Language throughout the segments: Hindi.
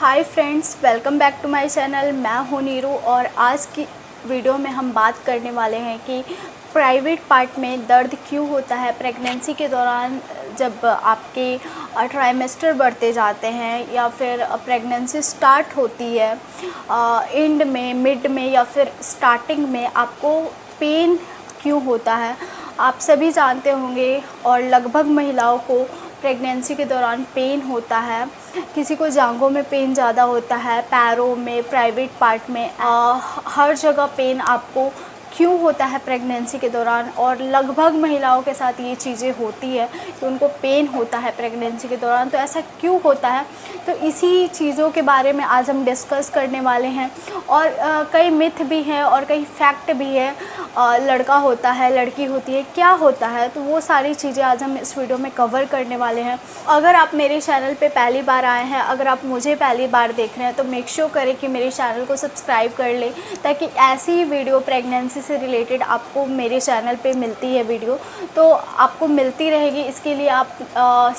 Hi friends, welcome back to my channel. मैं हूं नीरू और आज की वीडियो में हम बात करने वाले हैं कि प्राइवेट पार्ट में दर्द क्यों होता है प्रेगनेंसी के दौरान, जब आपके ट्राइमेस्टर बढ़ते जाते हैं या फिर प्रेगनेंसी स्टार्ट होती है, एंड में, मिड में या फिर स्टार्टिंग में आपको पेन क्यों होता है। आप सभी जानते होंगे और लगभग महिलाओं को प्रेगनेंसी के दौरान पेन होता है। किसी को जांघों में पेन ज़्यादा होता है, पैरों में, प्राइवेट पार्ट में, हर जगह पेन आपको क्यों होता है प्रेगनेंसी के दौरान। और लगभग महिलाओं के साथ ये चीज़ें होती है कि उनको पेन होता है प्रेगनेंसी के दौरान। तो ऐसा क्यों होता है, तो इसी चीज़ों के बारे में आज हम डिस्कस करने वाले हैं। और कई मिथ भी हैं और कई फैक्ट भी है। लड़का होता है, लड़की होती है, क्या होता है, तो वो सारी चीज़ें आज हम इस वीडियो में कवर करने वाले हैं। अगर आप मेरे चैनल पे पहली बार आए हैं, अगर आप मुझे पहली बार देख रहे हैं, तो मेक श्योर करें कि मेरे चैनल को सब्सक्राइब कर लें, ताकि ऐसी वीडियो प्रेगनेंसी से रिलेटेड आपको मेरे चैनल पे मिलती है वीडियो, तो आपको मिलती रहेगी। इसके लिए आप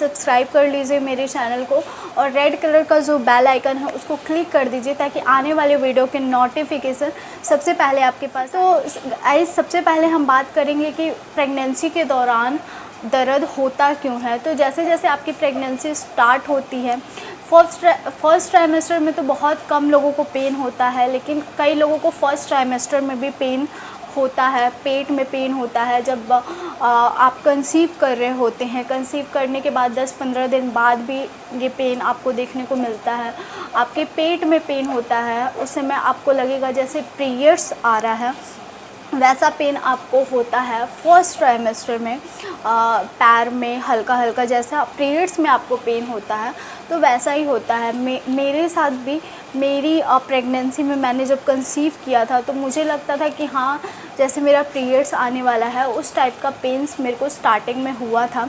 सब्सक्राइब कर लीजिए मेरे चैनल को और रेड कलर का जो बेल आइकन है उसको क्लिक कर दीजिए, ताकि आने वाले वीडियो के नोटिफिकेशन सबसे पहले आपके पास। तो सबसे पहले हम बात करेंगे कि प्रेगनेंसी के दौरान दर्द होता क्यों है। तो जैसे जैसे आपकी प्रेगनेंसी स्टार्ट होती है, फर्स्ट ट्राइमेस्टर में तो बहुत कम लोगों को पेन होता है, लेकिन कई लोगों को फर्स्ट ट्राइमेस्टर में भी पेन होता है, पेट में पेन होता है। जब आप कंसीव कर रहे होते हैं, कंसीव करने के बाद 10-15 दिन बाद भी ये पेन आपको देखने को मिलता है। आपके पेट में पेन होता है, उस समय आपको लगेगा जैसे पीरियड्स आ रहा है, वैसा पेन आपको होता है फर्स्ट ट्राइमेस्टर में। पैर में हल्का हल्का जैसा पीरियड्स में आपको पेन होता है, तो वैसा ही होता है। मेरे साथ भी मेरी प्रेगनेंसी में मैंने जब कंसीव किया था, तो मुझे लगता था कि हाँ, जैसे मेरा पीरियड्स आने वाला है, उस टाइप का पेन्स मेरे को स्टार्टिंग में हुआ था।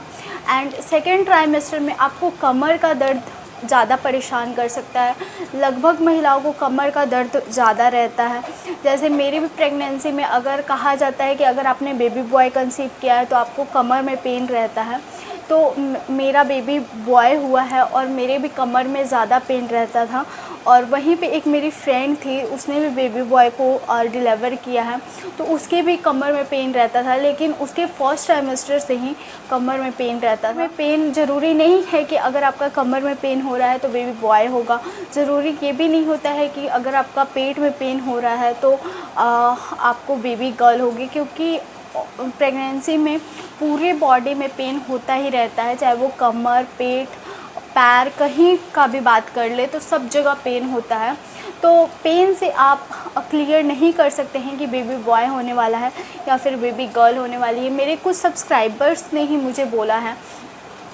एंड सेकेंड ट्राइमेस्टर में आपको कमर का दर्द ज़्यादा परेशान कर सकता है। लगभग महिलाओं को कमर का दर्द ज़्यादा रहता है। जैसे मेरी भी प्रेगनेंसी में अगर कहा जाता है कि अगर आपने बेबी बॉय कंसीव किया है तो आपको कमर में पेन रहता है, तो मेरा बेबी बॉय हुआ है और मेरे भी कमर में ज़्यादा पेन रहता था। और वहीं पे एक मेरी फ्रेंड थी, उसने भी बेबी बॉय को डिलीवर किया है, तो उसके भी कमर में पेन रहता था, लेकिन उसके फर्स्ट ट्राइमेस्टर से ही कमर में पेन रहता था। पेन ज़रूरी नहीं है कि अगर आपका कमर में पेन हो रहा है तो बेबी बॉय होगा। ज़रूरी ये भी नहीं होता है कि अगर आपका पेट में पेन हो रहा है तो आपको बेबी गर्ल होगी, क्योंकि प्रेगनेंसी में पूरे बॉडी में पेन होता ही रहता है। चाहे वो कमर, पेट, पैर, कहीं का भी बात कर ले तो सब जगह पेन होता है। तो पेन से आप क्लियर नहीं कर सकते हैं कि बेबी बॉय होने वाला है या फिर बेबी गर्ल होने वाली है। मेरे कुछ सब्सक्राइबर्स ने ही मुझे बोला है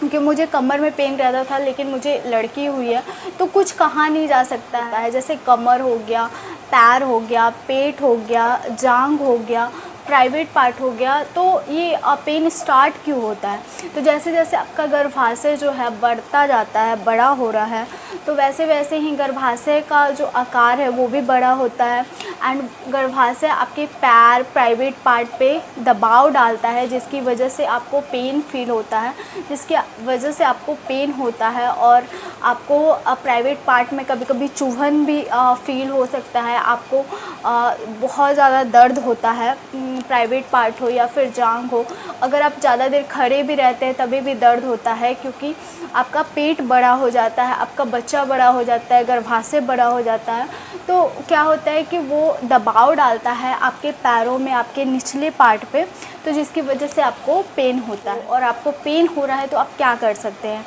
कि मुझे कमर में पेन रहता था लेकिन मुझे लड़की हुई है, तो कुछ कहा नहीं जा सकता है। जैसे कमर हो गया, पैर हो गया, पेट हो गया, जांघ हो गया, प्राइवेट पार्ट हो गया, तो ये पेन स्टार्ट क्यों होता है। तो जैसे जैसे आपका गर्भाशय जो है बढ़ता जाता है, बड़ा हो रहा है, तो वैसे वैसे ही गर्भाशय का जो आकार है वो भी बड़ा होता है। एंड गर्भाशय आपके पैर, प्राइवेट पार्ट पे दबाव डालता है, जिसकी वजह से आपको पेन फील होता है, जिसकी वजह से आपको पेन होता है। और आपको प्राइवेट पार्ट में कभी कभी चुभन भी फील हो सकता है। आपको बहुत ज़्यादा दर्द होता है, प्राइवेट पार्ट हो या फिर जांघ हो। अगर आप ज़्यादा देर खड़े भी रहते हैं तभी भी दर्द होता है, क्योंकि आपका पेट बड़ा हो जाता है, आपका बच्चा बड़ा हो जाता है, गर्भाशय बड़ा हो जाता है। तो क्या होता है कि वो दबाव डालता है आपके पैरों में, आपके निचले पार्ट पे, तो जिसकी वजह से आपको पेन होता है। और आपको पेन हो रहा है तो आप क्या कर सकते हैं।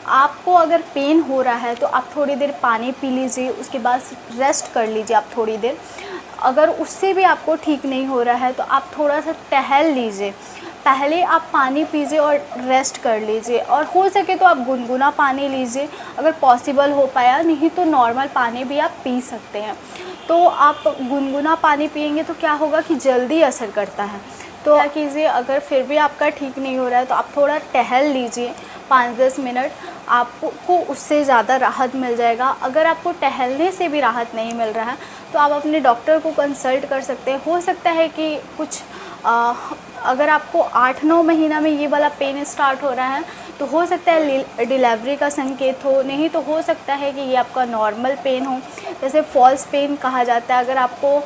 आपको अगर पेन हो रहा है तो आप थोड़ी देर पानी पी लीजिए, उसके बाद रेस्ट कर लीजिए आप थोड़ी देर। अगर उससे भी आपको ठीक नहीं हो रहा है तो आप थोड़ा सा टहल लीजिए। पहले आप पानी पीजिए और रेस्ट कर लीजिए, और हो सके तो आप गुनगुना पानी लीजिए अगर पॉसिबल हो पाया, नहीं तो नॉर्मल पानी भी आप पी सकते हैं। तो आप गुनगुना पानी पिएंगे तो क्या होगा कि जल्दी असर करता है। तो क्या कीजिए, अगर फिर भी आपका ठीक नहीं हो रहा है तो आप थोड़ा टहल लीजिए 5-10 मिनट, आपको उससे ज़्यादा राहत मिल जाएगा। अगर आपको टहलने से भी राहत नहीं मिल रहा है तो आप अपने डॉक्टर को कंसल्ट कर सकते हैं। हो सकता है कि कुछ अगर आपको 8-9 महीना में ये वाला पेन स्टार्ट हो रहा है तो हो सकता है डिलीवरी का संकेत हो, नहीं तो हो सकता है कि ये आपका नॉर्मल पेन हो, जैसे फॉल्स पेन कहा जाता है। अगर आपको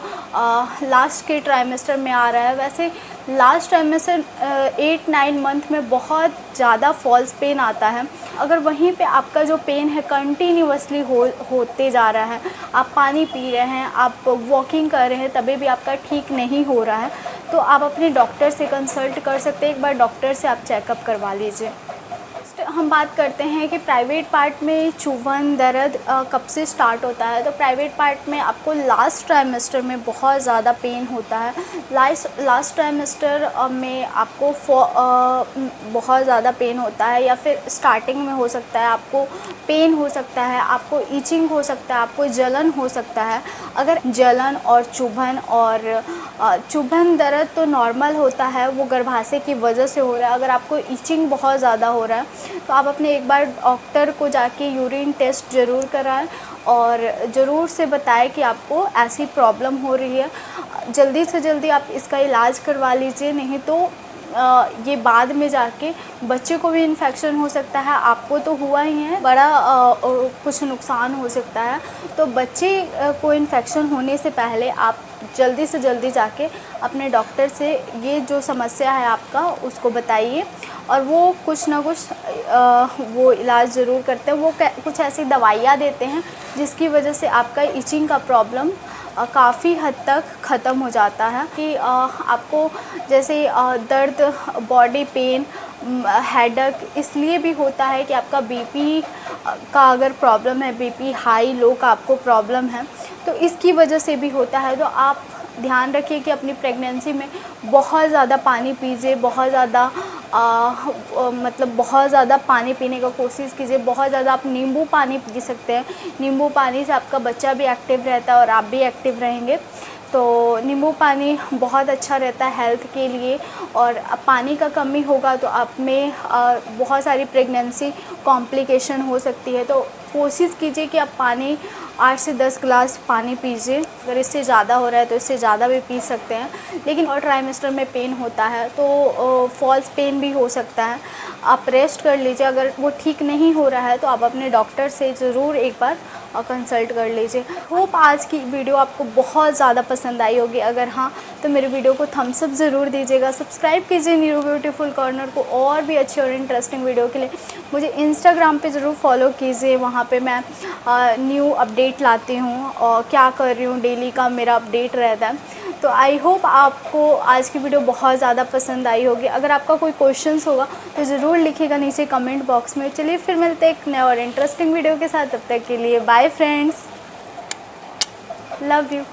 लास्ट के ट्राइमेस्टर में आ रहा है, वैसे लास्ट ट्राइमेस्टर 8-9 मंथ में बहुत ज़्यादा फॉल्स पेन आता है। अगर वहीं पे आपका जो पेन है कंटिन्यूअसली होते जा रहा है, आप पानी पी रहे हैं, आप वॉकिंग कर रहे हैं, तभी भी आपका ठीक नहीं हो रहा है, तो आप अपने डॉक्टर से कंसल्ट कर सकते हैं। एक बार डॉक्टर से आप चेकअप करवा लीजिए। हम बात करते हैं कि प्राइवेट पार्ट में चुभन दर्द कब से स्टार्ट होता है। तो प्राइवेट पार्ट में आपको लास्ट ट्राइमेस्टर में बहुत ज़्यादा पेन होता है। लास्ट ट्राइमेस्टर में आपको बहुत ज़्यादा पेन होता है, या फिर स्टार्टिंग में हो सकता है आपको पेन हो सकता है, आपको ईचिंग हो सकता है, आपको जलन हो सकता है। अगर जलन और चुभन दर्द तो नॉर्मल होता है, वो गर्भाशय की वजह से हो रहा है। अगर आपको ईचिंग बहुत ज़्यादा हो रहा है तो आप अपने एक बार डॉक्टर को जाके यूरिन टेस्ट ज़रूर कराएं और ज़रूर से बताएं कि आपको ऐसी प्रॉब्लम हो रही है। जल्दी से जल्दी आप इसका इलाज करवा लीजिए, नहीं तो ये बाद में जाके बच्चे को भी इन्फेक्शन हो सकता है, आपको तो हुआ ही है, बड़ा कुछ नुकसान हो सकता है। तो बच्चे को इन्फेक्शन होने से पहले आप जल्दी से जल्दी जाके अपने डॉक्टर से ये जो समस्या है आपका उसको बताइए, और वो कुछ ना कुछ वो इलाज ज़रूर करते हैं। वो कुछ ऐसी दवाइयाँ देते हैं जिसकी वजह से आपका इचिंग का प्रॉब्लम काफ़ी हद तक ख़त्म हो जाता है। कि आपको जैसे दर्द, बॉडी पेन, हेडेक इसलिए भी होता है कि आपका बीपी का अगर प्रॉब्लम है, बीपी हाई लो का आपको प्रॉब्लम है, तो इसकी वजह से भी होता है। तो आप ध्यान रखिए कि अपनी प्रेगनेंसी में बहुत ज़्यादा पानी पीजिए, बहुत ज़्यादा मतलब बहुत ज़्यादा पानी पीने का कोशिश कीजिए। बहुत ज़्यादा आप नींबू पानी पी सकते हैं। नींबू पानी से आपका बच्चा भी एक्टिव रहता है और आप भी एक्टिव रहेंगे। तो नींबू पानी बहुत अच्छा रहता है हेल्थ के लिए। और पानी का कमी होगा तो आप में बहुत सारी प्रेगनेंसी कॉम्प्लिकेशन हो सकती है। तो कोशिश कीजिए कि आप पानी 8 से 10 गिलास पानी पीजिए। अगर इससे ज़्यादा हो रहा है तो इससे ज़्यादा भी पी सकते हैं। लेकिन और ट्राइमेस्टर में पेन होता है तो फॉल्स पेन भी हो सकता है, आप रेस्ट कर लीजिए। अगर वो ठीक नहीं हो रहा है तो आप अपने डॉक्टर से ज़रूर एक बार कंसल्ट कर लीजिए। होप आज की वीडियो आपको बहुत ज़्यादा पसंद आई होगी। अगर हाँ तो मेरे वीडियो को थम्स अप ज़रूर दीजिएगा। सब्सक्राइब कीजिए नीरू ब्यूटीफुल कॉर्नर को और भी अच्छे और इंटरेस्टिंग वीडियो के लिए। मुझे इंस्टाग्राम पे ज़रूर फॉलो कीजिए, वहाँ पे मैं न्यू अपडेट लाती हूँ और क्या कर रही हूँ डेली का मेरा अपडेट रहता है। तो आई होप आपको आज की वीडियो बहुत ज़्यादा पसंद आई होगी। अगर आपका कोई क्वेश्चंस होगा तो ज़रूर लिखिएगा नीचे कमेंट बॉक्स में। चलिए फिर मिलते हैं एक नए और इंटरेस्टिंग वीडियो के साथ। तब तक के लिए बाय फ्रेंड्स, लव यू।